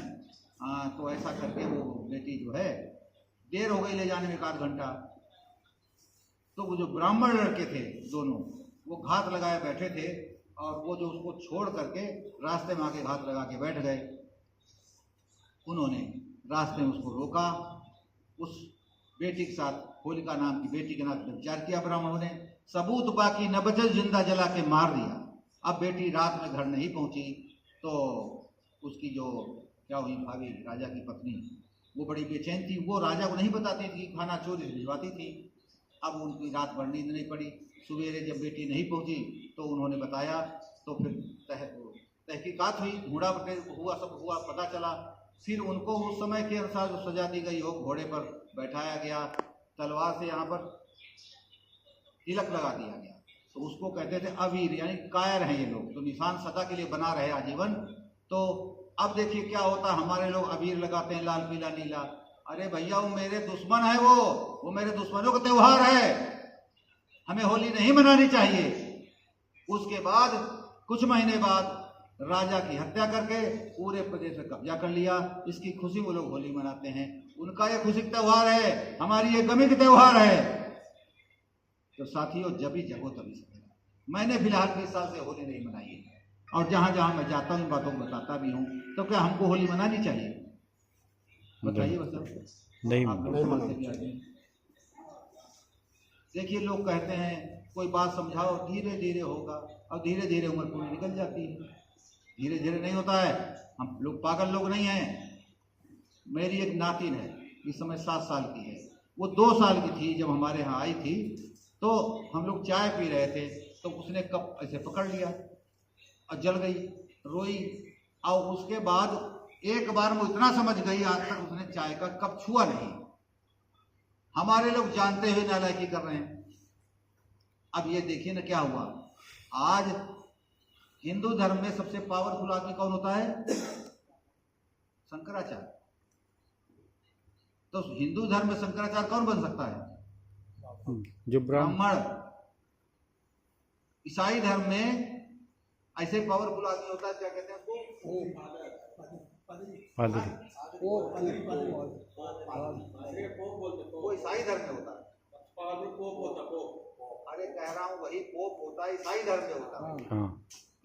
Speaker 2: तो ऐसा करके वो बेटी जो है, देर हो गई ले जाने में 1 घंटा। तो वो जो ब्राह्मण लड़के थे दोनों, वो घात लगाए बैठे थे, और वो जो उसको छोड़ करके रास्ते में आके घात लगा के बैठ गए। उन्होंने रास्ते में उसको रोका, उस बेटी के साथ, होलिका नाम की बेटी के नाम विचार किया ब्राह्मणों ने, सबूत बाकी न बचल, जिंदा जला के मार दिया। अब बेटी रात में घर नहीं पहुंची, तो उसकी जो क्या हुई भाभी, राजा की पत्नी, वो बड़ी बेचैन थी। वो राजा को नहीं बताती थी, खाना चोरी से भिजवाती थी। अब उनकी रात भर नींद नहीं पड़ी। सवेरे जब बेटी नहीं पहुंची तो उन्होंने बताया, तो फिर तहकीकात हुई, ढूंढा हुआ, सब हुआ, पता चला। फिर उनको उस समय के अनुसार जो सजा दी गई हो, घोड़े पर बैठाया गया, तलवार से यहाँ पर तिलक लगा दिया गया। तो उसको कहते थे अवीर, यानी कायर हैं ये लोग, तो निशान सदा के लिए बना रहे आजीवन। तो अब देखिए क्या होता, हमारे लोग अबीर लगाते हैं, लाल पीला नीला। अरे भैया वो मेरे दुश्मन है, वो मेरे दुश्मनों का त्योहार है, हमें होली नहीं मनानी चाहिए। उसके बाद कुछ महीने बाद राजा की हत्या करके पूरे प्रदेश में कब्जा कर लिया। इसकी खुशी वो लोग होली मनाते हैं, उनका ये खुशी का त्योहार है, हमारी ये गमी का त्योहार है। तो साथियों, जब ही जगो तभी सकेगा। मैंने फिलहाल 20 साल से होली नहीं मनाई है, और जहां जहां मैं जाता हूँ बातों को बताता भी हूँ। तो क्या हमको होली मनानी चाहिए? बताइए नहीं। देखिए लोग कहते हैं कोई बात समझाओ, धीरे धीरे होगा, और धीरे धीरे उम्र पूरी निकल जाती है। धीरे धीरे नहीं होता है, हम लोग पागल लोग नहीं हैं। मेरी एक नातिन है, इस समय 7 साल की है। वो 2 साल की थी जब हमारे यहाँ आई थी। तो हम लोग चाय पी रहे थे, तो उसने कप ऐसे पकड़ लिया और जल गई, रोई। और उसके बाद एक बार वो इतना समझ गई, आज तक उसने चाय का कप छुआ नहीं। हमारे लोग जानते हुए नालायकी कर रहे हैं। अब ये देखिए ना क्या हुआ। आज हिंदू धर्म में सबसे पावरफुल आदमी कौन होता है? शंकराचार्य। तो हिंदू धर्म में शंकराचार्य कौन बन सकता है?
Speaker 5: जो
Speaker 2: ब्राह्मण। ईसाई धर्म में ऐसे पावरफुल आदमी होता है, क्या कहते हैं उसको? वो ईसाई धर्म में होता है। अरे कह रहा हूँ, वही पोप होता है, ईसाई धर्म में होता है।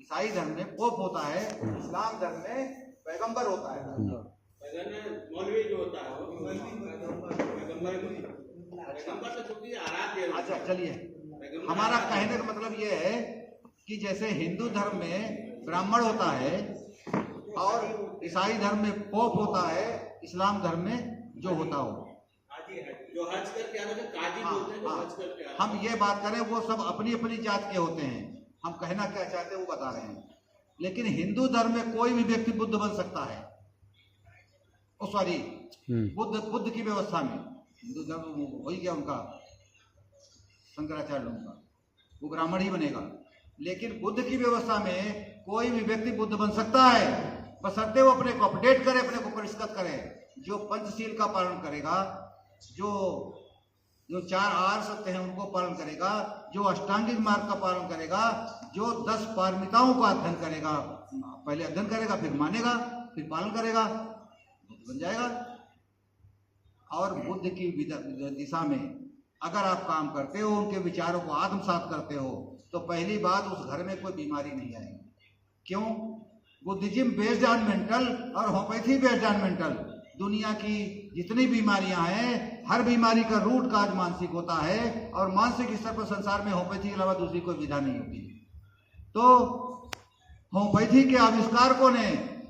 Speaker 2: ईसाई धर्म में पोप होता है, इस्लाम धर्म में पैगंबर होता है।
Speaker 6: मौलवी जो होता है
Speaker 2: अच्छा चलिए, हमारा कहने का मतलब ये है कि जैसे हिंदू धर्म में ब्राह्मण होता है, और ईसाई धर्म में पोप होता है, इस्लाम धर्म में जो होता हो,
Speaker 6: जो हज करके आने में काजी बोलते हैं, जो हज करके आने।
Speaker 2: हम ये बात करें, वो सब अपनी अपनी जात के होते हैं। हम कहना क्या चाहते हैं वो बता रहे हैं। लेकिन हिंदू धर्म में कोई भी व्यक्ति बुद्ध बन सकता है। सॉरी, बुद्ध की व्यवस्था में हिंदू धर्म हो ही गया उनका, शंकराचार्य लोगों का, वो ब्राह्मण ही बनेगा। लेकिन बुद्ध की व्यवस्था में कोई भी व्यक्ति बुद्ध बन सकता है, बशर्ते वो अपने को अपडेट करे, अपने को परिष्कृत करे। जो पंचशील का पालन करेगा, जो 4 आर्य सत्य हैं उनको पालन करेगा, जो अष्टांगिक मार्ग का पालन करेगा, जो 10 पारमिताओं का अध्ययन करेगा, पहले अध्ययन करेगा, फिर मानेगा, फिर पालन करेगा, बुद्ध बन जाएगा। और बुद्ध की दिशा में अगर आप काम करते हो, उनके विचारों को आत्मसात करते हो, तो पहली बात, उस घर में कोई बीमारी नहीं आएगी। क्यों? बुद्धिज्म बेस्ड ऑन मेंटल और होम्योपैथी बेस्ड ऑन मेंटल। दुनिया की जितनी बीमारियां हैं, हर बीमारी का रूट काज मानसिक होता है, और मानसिक स्तर पर संसार में होम्योपैथी के अलावा दूसरी कोई विधा नहीं होती। तो होम्योपैथी के आविष्कारकों ने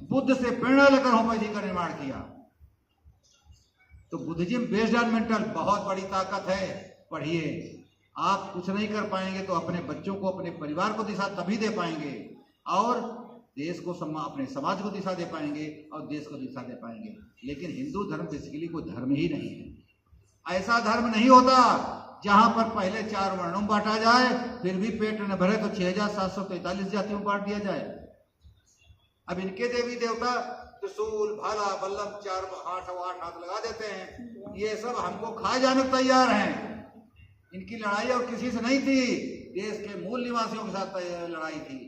Speaker 2: बुद्ध से प्रेरणा लेकर होम्योपैथी का निर्माण किया। तो बुद्धिज्म बेस्ड ऑन मेंटल बहुत बड़ी ताकत है। पढ़िए, आप कुछ नहीं कर पाएंगे तो अपने बच्चों को, अपने परिवार को दिशा तभी दे पाएंगे। और देश को अपने समाज को दिशा दे पाएंगे और देश को दिशा दे पाएंगे। लेकिन हिंदू धर्म बेसिकली कोई धर्म ही नहीं है। ऐसा धर्म नहीं होता जहां पर पहले 4 वर्णों में बांटा जाए, फिर भी पेट न भरे तो 6743 जातियों में बांट दिया जाए। अब इनके देवी देवता त्रिशूल, भाला, बल्लम 4 हाथ लगा देते हैं। ये सब हमको खा जाने को तैयार हैं। इनकी लड़ाई और किसी से नहीं थी, देश के मूल निवासियों के साथ लड़ाई थी।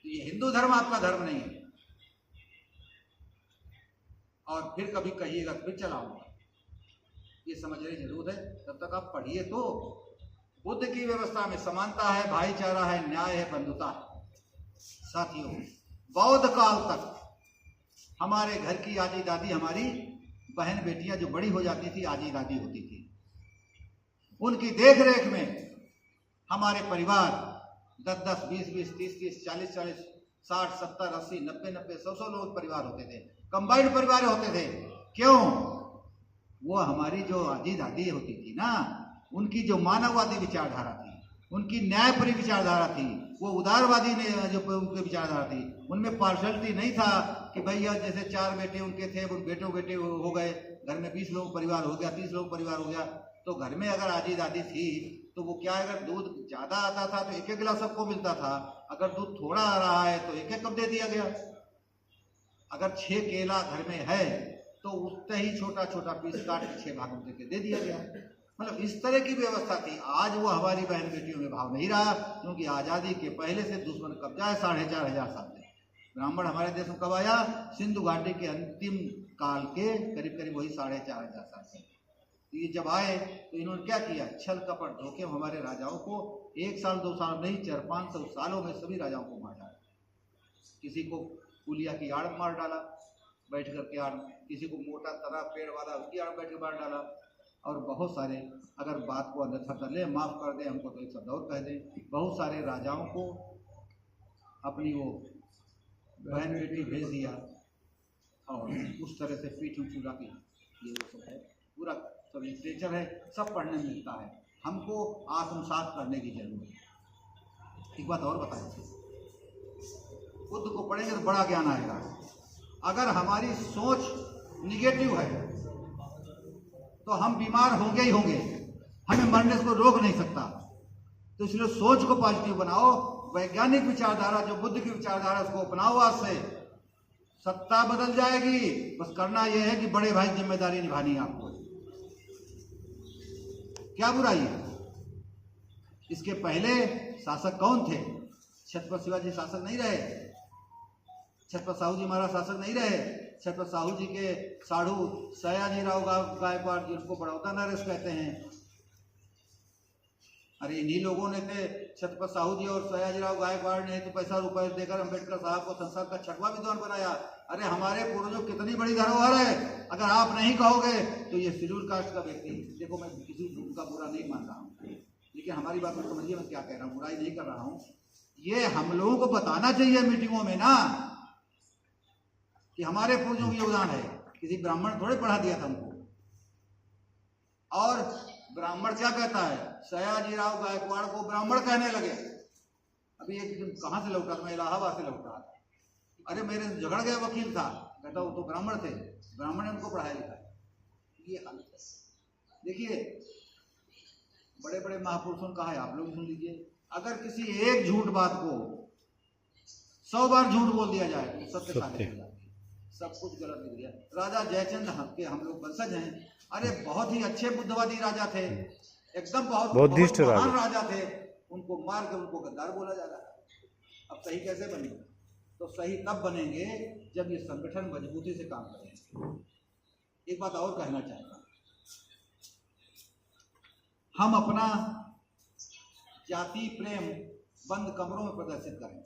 Speaker 2: ये हिंदू धर्म आपका धर्म नहीं है। और फिर कभी कहिएगा तो फिर चलाऊंगा, ये समझने की जरूरत है। तब तक आप पढ़िए तो बुद्ध की व्यवस्था में समानता है, भाईचारा है, न्याय है, बंधुता है। साथियों, बौद्ध काल तक हमारे घर की आजी दादी, हमारी बहन बेटियां जो बड़ी हो जाती थी, आजी दादी होती थी, उनकी देख रेख में हमारे परिवार 10-10, 20-20, 30-30, 40-40, 60-70, 80, 90-90, 100 लोग परिवार होते थे, कंबाइंड परिवार होते थे। क्यों? वो हमारी जो आजी दादी होती थी ना, उनकी जो मानववादी विचारधारा थी, उनकी न्यायपरी विचारधारा थी, वो उदारवादी ने जो उनकी विचारधारा थी, उनमें पार्शलिटी नहीं था कि भैया जैसे 4 बेटे उनके थे, उन बेटे हो गए, घर में 20 लोग परिवार हो गया, 30 लोग परिवार हो गया। तो घर में अगर आजी दादी थी तो वो क्या, अगर दूध ज्यादा आता था तो 1-1 गिलास सबको मिलता था, अगर दूध थोड़ा आ रहा है तो 1-1 कप दे दिया गया। अगर 6 केला घर में है तो उससे ही छोटा छोटा पीस काट के 6 भागों में दे दिया गया। मतलब इस तरह की व्यवस्था थी। आज वो हमारी बहन बेटियों में भाव नहीं रहा, क्योंकि आजादी के पहले से दुश्मन कब्जा है 4500 साल से। ब्राह्मण हमारे देश में कब आया? सिंधु घाटी के अंतिम काल के करीब करीब वही 4500 साल से। ये जब आए तो इन्होंने क्या किया? छल कपट धोखे हमारे राजाओं को 1 साल 2 साल नहीं, 400-500 सालों में सभी राजाओं को मार डाला। किसी को पुलिया की आड़ मार डाला बैठ करके आड़, किसी को मोटा तरा पेड़ वाला उसकी आड़ बैठ के मार डाला। और बहुत सारे, अगर बात को अन्यथा कर ले, माफ कर दे हमको तो एक शब्द और कह दें, बहुत सारे राजाओं को अपनी वो बहन बेटी भेज दिया और उस तरह से पीठ चूड़ा की। ये सब है, पूरा सब लिटरेचर है, सब पढ़ने में मिलता है। हमको आत्मसात करने की जरूरत है। एक बात और बताएं, बुद्ध को पढ़ेंगे तो बड़ा ज्ञान आएगा। अगर हमारी सोच निगेटिव है तो हम बीमार होंगे ही होंगे, हमें मरने को रोक नहीं सकता। तो इसलिए सोच को पॉजिटिव बनाओ। वैज्ञानिक विचारधारा जो बुद्ध की विचारधारा, उसको अपनाओ। आज से सत्ता बदल जाएगी, बस करना यह है कि बड़े भाई जिम्मेदारी निभानी है आपको। क्या बुराई है? इसके पहले शासक कौन थे? छत्रपति शिवाजी शासक नहीं रहे, छत्रपति साहू जी महाराज शासक नहीं रहे। छत्रपति साहू जी के साढ़ू सयाजीराव गायकवाड़, जिनको बड़ौदा नरेश कहते हैं, अरे इन्हीं लोगों ने थे। छत्रपति साहू जी और सयाजीराव गायकवाड़ ने तो पैसा रुपए देकर अम्बेडकर साहब को संसार का 6वां विद्वान बनाया। अरे हमारे पूर्वजों कितनी बड़ी धरोहर है। अगर आप नहीं कहोगे तो ये शेड्यूल कास्ट का व्यक्ति, देखो मैं किसी का बुरा नहीं मान रहा हूँ, लेकिन हमारी बात को समझिए, मैं क्या कह रहा हूँ, बुराई नहीं कर रहा हूँ। ये हम लोगों को बताना चाहिए मीटिंगों में ना कि हमारे पूर्वजों की योगदान है। किसी ब्राह्मण थोड़े पढ़ा दिया था हमको। और ब्राह्मण क्या कहता है? सयाजीराव गायकवाड़ को ब्राह्मण कहने लगे। अभी एक दिन कहाँ से लौटा? मैं इलाहाबाद से लौटा। अरे मेरे झगड़ गया वकील था, कहता वो तो ब्राह्मण थे, ब्राह्मण ने उनको पढ़ाया लिखा। ये हालत देखिए, बड़े बड़े महापुरुषों ने कहा है, आप लोग सुन लीजिए। अगर किसी एक झूठ बात को 100 बार झूठ बोल दिया जाए तो सत्य साबित हो जाता है। सब कुछ गलत निकल गया। राजा जयचंद के हम लोग वंशज हैं। अरे बहुत ही अच्छे बुद्धवादी राजा थे, एकदम बहुत महान राजा थे। उनको मार के उनको गद्दार बोला जा रहा है। अब सही कैसे बनेगा? तो सही तब बनेंगे जब ये संगठन मजबूती से काम करेंगे। एक बात और कहना चाहता हूं, हम अपना जाति प्रेम बंद कमरों में प्रदर्शित करें।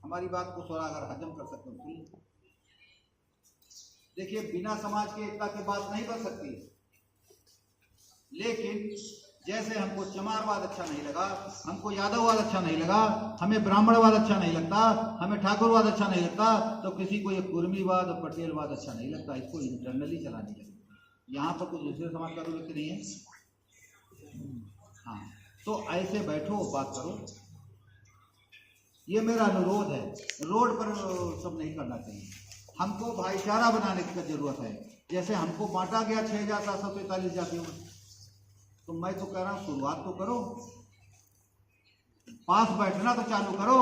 Speaker 2: हमारी बात को थोड़ा अगर हजम कर सकते हो सुनिए। देखिए, बिना समाज की एकता की बात नहीं बन सकती। लेकिन जैसे हमको चमारवाद अच्छा नहीं लगा, हमको यादववाद अच्छा नहीं लगा, हमें ब्राह्मणवाद अच्छा नहीं लगता, हमें ठाकुरवाद अच्छा नहीं लगता, तो किसी को ये कुर्मीवाद और पटेलवाद अच्छा नहीं लगता। इसको इंटरनली चलाने लगे। यहाँ पर कुछ दूसरे समाज का तो व्यक्ति नहीं है। हाँ, तो ऐसे बैठो, बात करो। ये मेरा अनुरोध है। रोड पर सब नहीं करना चाहिए। हमको भाईचारा बनाने की जरूरत है। जैसे हमको बांटा गया 6,743 जातियों में, तो मैं तो कह रहा हूँ शुरुआत तो करो, पास बैठना तो चालू करो,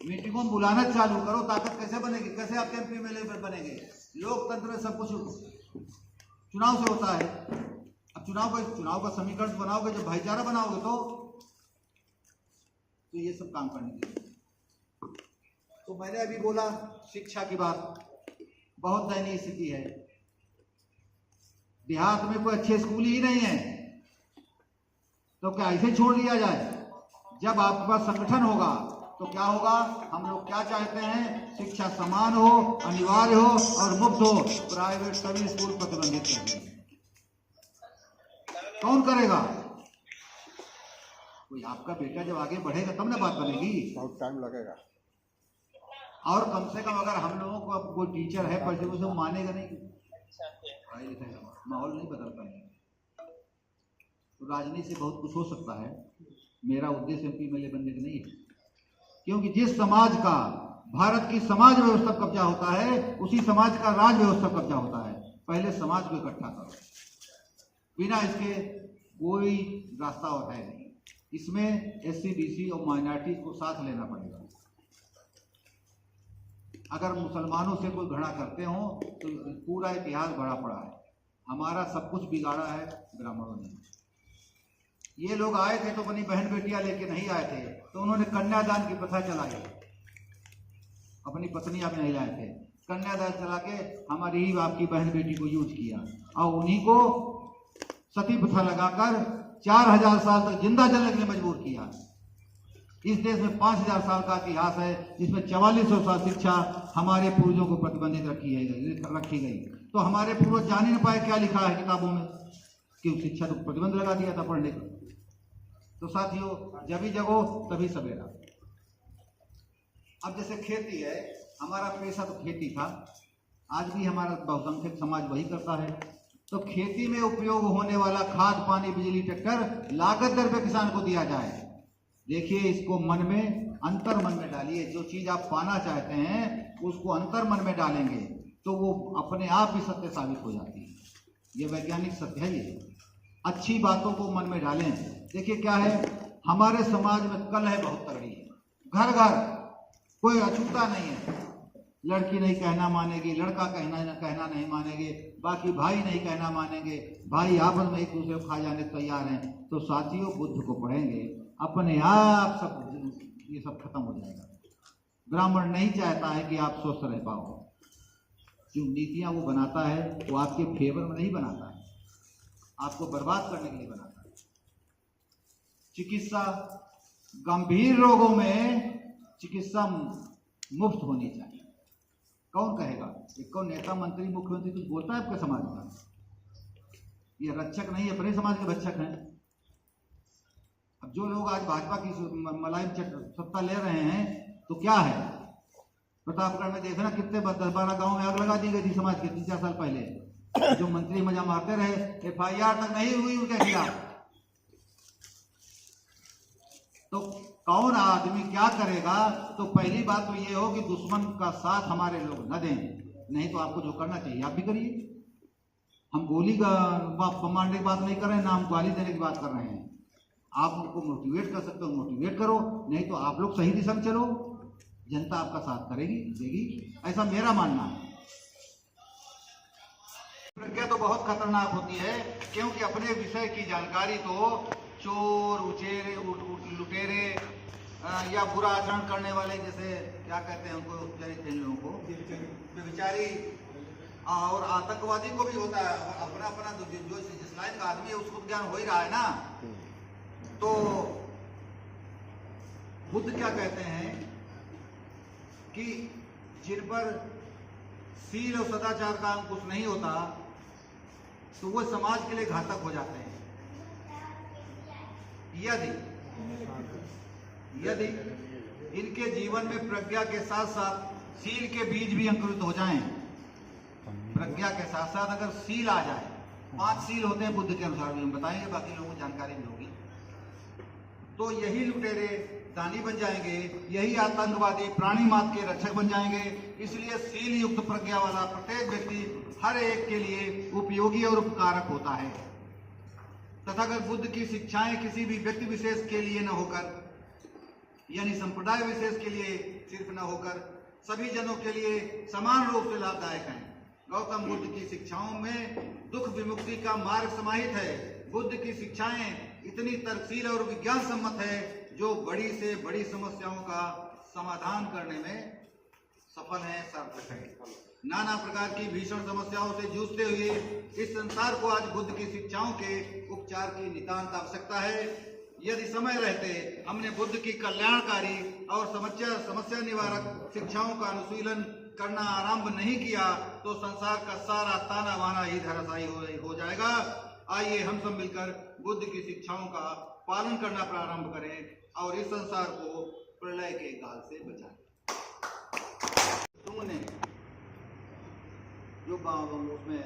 Speaker 2: मीटिंगों में बुलाना चालू करो। ताकत कैसे बनेगी? कैसे आपके एमपी एमएलए बनेंगे? लोकतंत्र में सब कुछ चुनाव से होता है। अब चुनाव का समीकरण बनाओगे, जब भाईचारा बनाओगे तो ये सब काम करने के लिए। तो मैंने अभी बोला शिक्षा की बात, बहुत दयनीय स्थिति है। देहात में कोई अच्छे स्कूल ही नहीं है, तो क्या ऐसे छोड़ दिया जाए? जब आपके पास संगठन होगा तो क्या होगा? हम लोग क्या चाहते हैं? शिक्षा समान हो, अनिवार्य हो और मुफ्त हो। प्राइवेट सभी स्कूल प्रतिबंधित करेंगे। कौन करेगा? कोई आपका बेटा जब आगे बढ़ेगा तब ना बात बनेगी।
Speaker 5: बहुत टाइम लगेगा।
Speaker 2: और कम से कम अगर हम लोगों को अब कोई टीचर है पर उसे मानेगा नहीं, पढ़ाई लिखाई माहौल नहीं बदल पाएगा। तो राजनीति से बहुत कुछ हो सकता है। मेरा उद्देश्य एमपी एमएलए बनने का नहीं है, क्योंकि जिस समाज का भारत की समाज व्यवस्था कब्जा होता है, उसी समाज का राज व्यवस्था कब्जा होता है। पहले समाज को इकट्ठा करो, बिना इसके कोई रास्ता और है नहीं। इसमें एससी बीसी और माइनॉरिटी को साथ लेना पड़ेगा। अगर मुसलमानों से कोई घृणा करते हो तो पूरा इतिहास भरा पड़ा है। हमारा सब कुछ बिगाड़ा है ब्राह्मणों ने। ये लोग आए थे तो अपनी बहन बेटियां लेके नहीं आए थे, तो उन्होंने कन्यादान की प्रथा चलाई। अपनी पत्नियां भी नहीं लाए थे, कन्यादान चला के हमारी ही आपकी बहन बेटी को यूज किया और उन्हीं को सती प्रथा लगाकर 4000 साल तक जिंदा जलने के लिए मजबूर किया। इस देश में 5000 साल का इतिहास है, जिसमें 4400 साल शिक्षा हमारे पूर्वजों को प्रतिबंधित रखी गई। तो हमारे पूर्वज जान ही नहीं पाए क्या लिखा है किताबों में, कि शिक्षा तो प्रतिबंध लगा दिया था पढ़ने का। तो साथियों, जब ही जगो तभी सवेरा। अब जैसे खेती है, हमारा पेशा तो खेती था, आज भी हमारा बहुसंख्यक समाज वही करता है। तो खेती में उपयोग होने वाला खाद पानी बिजली ट्रैक्टर लागत दर पे किसान को दिया जाए। देखिए, इसको मन में अंतर मन में डालिए। जो चीज आप पाना चाहते हैं उसको अंतर मन में डालेंगे तो वो अपने आप ही सत्य साबित हो जाती है। ये वैज्ञानिक सत्य है। ये अच्छी बातों को मन में डालें। देखिए क्या है, हमारे समाज में कलह बहुत तगड़ी है। घर घर कोई अछूता नहीं है। लड़की नहीं कहना मानेगी, लड़का कहना नहीं मानेंगे, बाकी भाई नहीं कहना मानेंगे, भाई आपस में एक दूसरे को खा जाने तैयार हैं। तो साथियों, बुद्ध को पढ़ेंगे, अपने आप सब ये सब खत्म हो जाएगा। ब्राह्मण नहीं चाहता है कि आप स्वस्थ रह पाओ। जो नीतियां वो बनाता है वो आपके फेवर में नहीं बनाता है, आपको बर्बाद करने के लिए बनाता है। चिकित्सा, गंभीर रोगों में चिकित्सा मुफ्त होनी चाहिए। कौन कहेगा? ये कौन नेता मंत्री मुख्यमंत्री कुछ बोलता है आपके समाज का? ये रक्षक नहीं, अपने समाज के रक्षक हैं। अब जो लोग आज भाजपा की मलाइम सत्ता ले रहे हैं तो क्या है? प्रतापगढ़ में देखना कितने 10-12 गांव में आग लगा दी गई थी समाज के 3-4 साल पहले। जो मंत्री मजा मारते रहे, FIR तक नहीं हुई उनके खिलाफ। तो कौन आदमी क्या करेगा? तो पहली बात तो ये हो कि दुश्मन का साथ हमारे लोग न दें, नहीं तो आपको जो करना चाहिए आप भी करिए। हम गोली का मारने की बात नहीं कर रहे हैं, ना हम गाली देने की बात कर रहे हैं। आप उनको मोटिवेट कर सकते हो, मोटिवेट करो, नहीं तो आप लोग सही दिशा में चलो, जनता आपका साथ करेगी, देगी, ऐसा मेरा मानना है। प्रज्ञा तो बहुत खतरनाक होती है, क्योंकि अपने विषय की जानकारी तो चोर, उचेरे, लुटेरे या बुरा आचरण करने वाले, जैसे क्या कहते हैं उनको, लोगों को बेचारी और आतंकवादी को भी होता है। अपना अपना जो जिस लाइन का आदमी है उसको ज्ञान हो ही रहा है ना। तो बुद्ध क्या कहते हैं कि जिन पर सील और सदाचार का अंकुश नहीं होता तो वो समाज के लिए घातक हो जाते हैं। यदि इनके जीवन में प्रज्ञा के साथ साथ सील के बीज भी अंकुरित हो जाएं, प्रज्ञा के साथ साथ अगर सील आ जाए, 5 सील होते हैं बुद्ध के अनुसार, भी हम बताएंगे, बाकी लोगों को जानकारी भी होगी। तो यही लुटेरे दानी बन जाएंगे, यही आतंकवादी प्राणी मात के रक्षक बन जाएंगे। इसलिए शील युक्त प्रज्ञा वाला प्रत्येक व्यक्ति हर एक के लिए उपयोगी और उपकारक होता है। तथागत बुद्ध की शिक्षाएं किसी भी व्यक्ति विशेष के लिए न होकर, यानी संप्रदाय विशेष के लिए सिर्फ न होकर, सभी जनों के लिए समान रूप से लाभदायक हैं। गौतम बुद्ध की शिक्षाओं में दुख विमुक्ति का मार्ग समाहित है। बुद्ध की शिक्षाएं इतनी तर्कशील और विज्ञान सम्मत है जो बड़ी से बड़ी समस्याओं का समाधान करने में सफल है, सार्थक है। नाना प्रकार की भीषण समस्याओं से जूझते हुए इस संसार को आज बुद्ध की शिक्षाओं के उपचार की नितांत आवश्यकता है। यदि समय रहते हमने बुद्ध की कल्याणकारी और समस्या निवारक शिक्षाओं का अनुशीलन करना आरंभ नहीं किया तो संसार का सारा ताना बाना ही धराशायी हो जाएगा। आइए हम सब मिलकर बुद्ध की शिक्षाओं का पालन करना प्रारंभ करें और इस संसार को प्रलय के काल से बचाएं। तुमने जो उसमें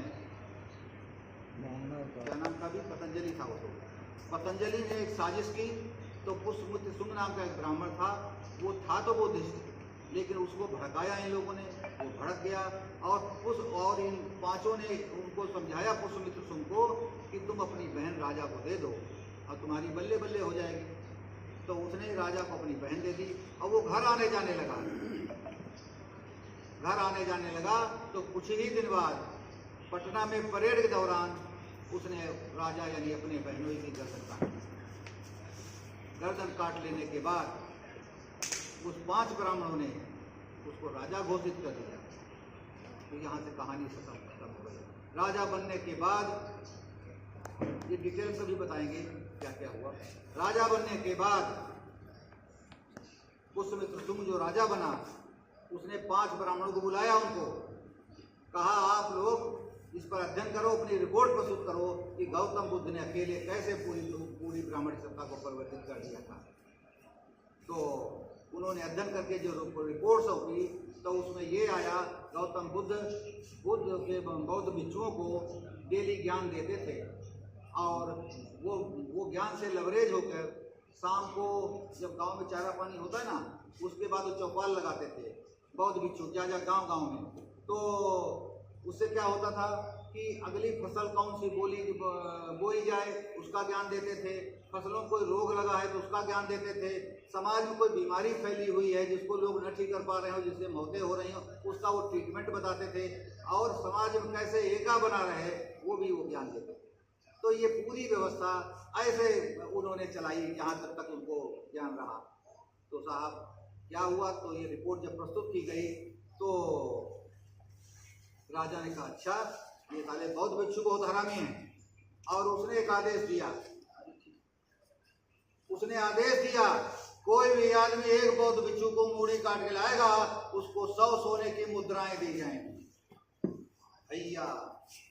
Speaker 2: क्या नाम का भी पतंजलि था, वो पतंजलि ने एक साजिश की। तो पुष्पमुत्र शुंग नाम का एक ब्राह्मण था, वो था तो बुद्धिस्ट, लेकिन उसको भड़काया इन लोगों ने, वो भड़क गया और इन पांचों ने उनको समझाया पुष्पमित्र शुंग को कि तुम अपनी बहन राजा को दे दो और तुम्हारी बल्ले बल्ले हो जाएगी। तो उसने राजा को अपनी बहन दे दी और वो घर आने जाने लगा। तो कुछ ही दिन बाद पटना में परेड के दौरान उसने राजा यानी अपने बहनों की गर्दन काट लेने के बाद उस 5 ब्राह्मणों ने उसको राजा घोषित कर दिया। तो यहाँ से कहानी खत्म हो गई। राजा बनने के बाद ये डिटेल से भी बताएंगे क्या क्या हुआ। राजा बनने के बाद पुष्पमित्र शुंग जो राजा बना, उसने 5 ब्राह्मणों को बुलाया, उनको कहा आप लोग इस पर अध्ययन करो, अपनी रिपोर्ट प्रस्तुत करो कि गौतम बुद्ध ने अकेले कैसे पूरी ब्राह्मण सत्ता को परिवर्तित कर दिया था। तो उन्होंने अध्ययन करके जो रिपोर्ट सौंपी तो उसमें ये आया, गौतम बुद्ध के बौद्ध भिक्षुओं को डेली ज्ञान देते थे और वो ज्ञान से लवरेज होकर शाम को जब गांव में चारा पानी होता है ना, उसके बाद वो चौपाल लगाते थे बौद्ध भिक्षु क्या गांव में। तो उससे क्या होता था कि अगली फसल कौन सी बोई जाए उसका ज्ञान देते थे, फसलों को कोई रोग लगा है तो उसका ज्ञान देते थे, समाज में कोई बीमारी फैली हुई है जिसको लोग न ठीक कर पा रहे हो, जिससे मौतें हो रही हो, उसका वो ट्रीटमेंट बताते थे और समाज में कैसे एका बना रहे वो ज्ञान देते थे। तो ये पूरी व्यवस्था ऐसे उन्होंने चलाई जहाँ तक उनको ज्ञान रहा। तो साहब क्या हुआ, तो ये रिपोर्ट जब प्रस्तुत की गई तो राजा ने कहा अच्छा ये साले बौद्ध भिक्षु बहुत हरामी हैं। और उसने एक आदेश दिया कोई भी आदमी एक बौद्ध भिक्षु को मूड़ी काट के लाएगा उसको 100 सोने की मुद्राएं दी जाएंगी। भैया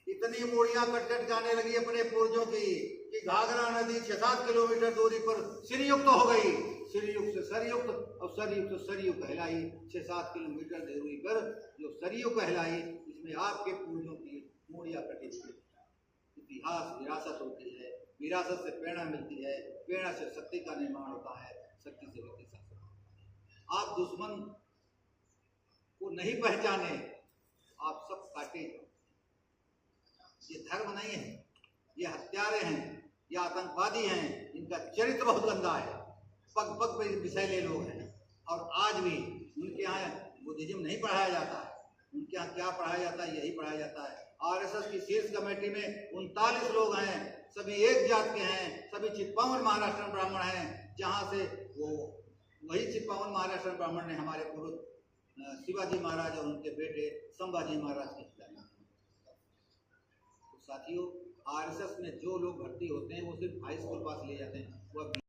Speaker 2: इतनी मूड़ियां कट जाने लगी अपने पूर्वजों की कि घाघरा नदी 6-7 किलोमीटर दूरी पर सिरयुक्त हो गई। सिरयुक्त से सरयुक्त और सरयुक्त से सरयू कहलाई। 6-7 किलोमीटर दूरी पर जो सरयू कहलाई, इसमें आपके पूर्वजों की मूड़ियां कटी हुई। इतिहास विरासत होती है, विरासत से प्रेरणा मिलती है, प्रेरणा से शक्ति का निर्माण होता है, शक्ति से व्यक्ति शासन। आप दुश्मन को नहीं पहचाने, आप सब काटे। ये धर्म नहीं है, ये हत्यारे हैं, ये आतंकवादी हैं, इनका चरित्र बहुत गंदा है, पग पग पे विषैले लोग हैं। और आज भी उनके यहाँ बुद्धिज्म नहीं पढ़ाया जाता है, उनके यहाँ क्या पढ़ाया जाता है, यही पढ़ाया जाता है। आरएसएस की शीर्ष कमेटी में 39 लोग हैं, सभी एक जात के हैं, सभी चित्पावन महाराष्ट्र ब्राह्मण हैं, जहाँ से वही चित्पावन महाराष्ट्र ब्राह्मण ने हमारे पूर्व शिवाजी महाराज और उनके बेटे संभाजी महाराज की हत्या की। तो साथियों, आरएसएस में जो लोग भर्ती होते हैं वो सिर्फ हाई स्कूल पास ले जाते हैं, वो